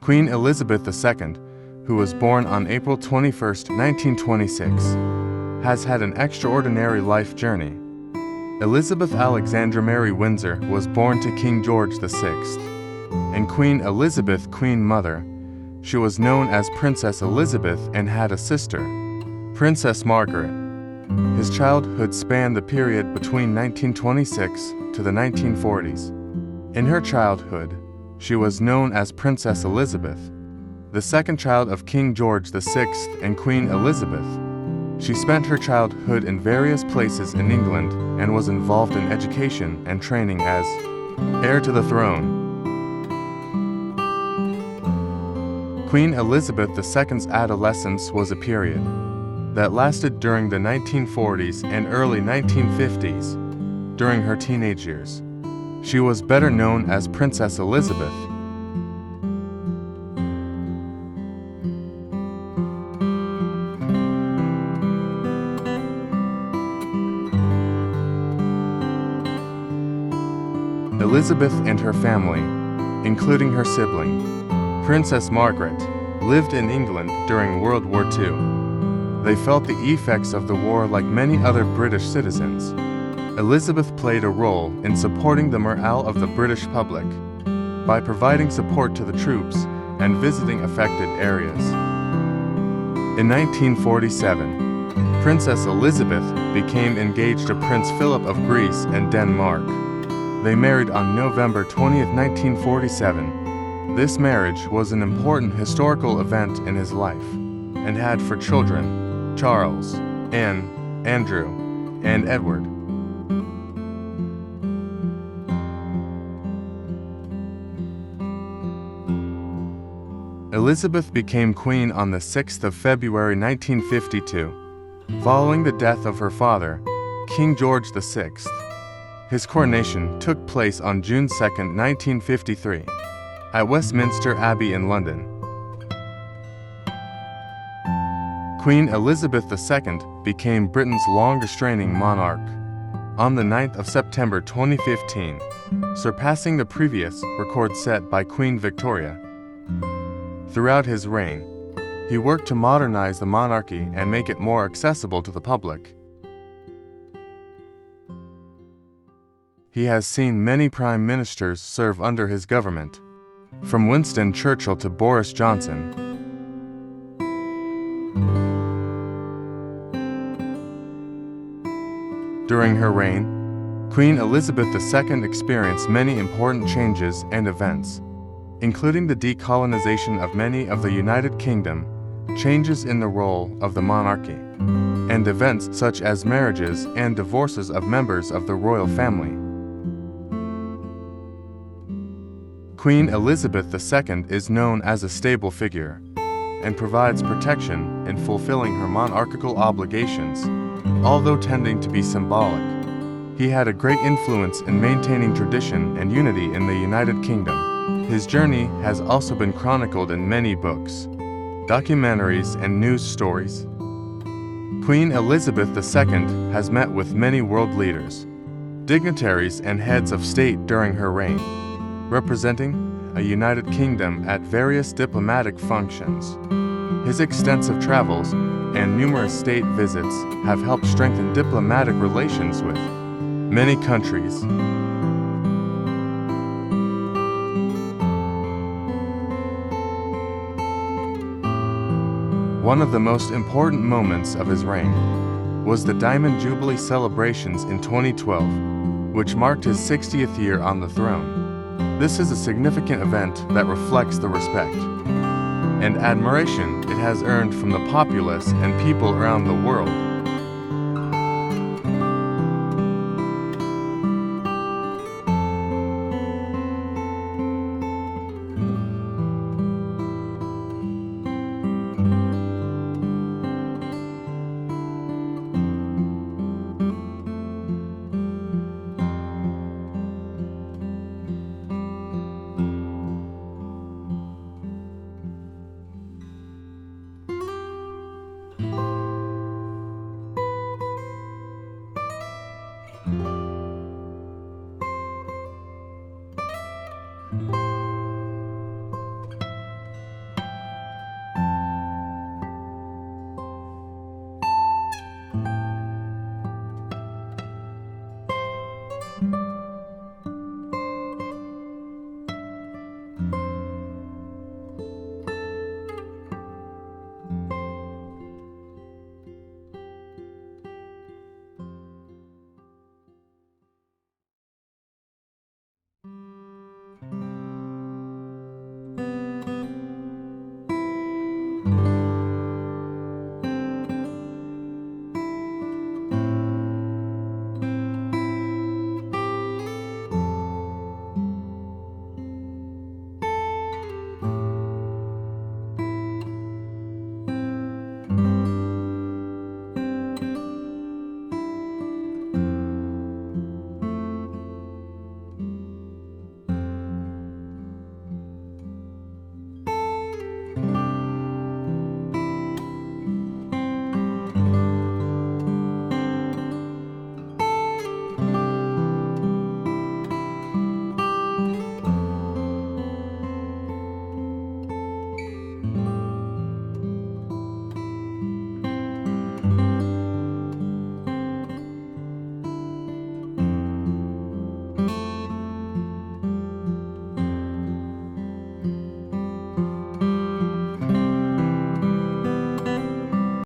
Queen Elizabeth II, who was born on April 21, 1926, has had an extraordinary life journey. Elizabeth Alexandra Mary Windsor was born to King George VI, and Queen Elizabeth, Queen Mother. She was known as Princess Elizabeth and had a sister, Princess Margaret. His childhood spanned the period between 1926 to the 1940s. In her childhood, she was known as Princess Elizabeth, the second child of King George VI and Queen Elizabeth. She spent her childhood in various places in England and was involved in education and training as heir to the throne. Queen Elizabeth II's adolescence was a period that lasted during the 1940s and early 1950s. During her teenage years, she was better known as Princess Elizabeth. Elizabeth and her family, including her sibling, Princess Margaret, lived in England during World War II. They felt the effects of the war like many other British citizens. Elizabeth played a role in supporting the morale of the British public by providing support to the troops and visiting affected areas. In 1947, Princess Elizabeth became engaged to Prince Philip of Greece and Denmark. They married on November 20, 1947. This marriage was an important historical event in his life and had for children Charles, Anne, Andrew, and Edward. Elizabeth became queen on the 6th of February 1952, following the death of her father, King George VI. His coronation took place on June 2, 1953, at Westminster Abbey in London. Queen Elizabeth II became Britain's longest-reigning monarch on the 9th of September 2015, surpassing the previous record set by Queen Victoria. Throughout his reign, he worked to modernize the monarchy and make it more accessible to the public. He has seen many prime ministers serve under his government, from Winston Churchill to Boris Johnson. During her reign, Queen Elizabeth II experienced many important changes and events, including the decolonization of many of the United Kingdom, changes in the role of the monarchy, and events such as marriages and divorces of members of the royal family. Queen Elizabeth II is known as a stable figure and provides protection in fulfilling her monarchical obligations, although tending to be symbolic. He had a great influence in maintaining tradition and unity in the United Kingdom. His journey has also been chronicled in many books, documentaries, and news stories. Queen Elizabeth II has met with many world leaders, dignitaries, and heads of state during her reign, representing a United Kingdom at various diplomatic functions. His extensive travels and numerous state visits have helped strengthen diplomatic relations with many countries. One of the most important moments of his reign was the Diamond Jubilee celebrations in 2012, which marked his 60th year on the throne. This is a significant event that reflects the respect and admiration it has earned from the populace and people around the world.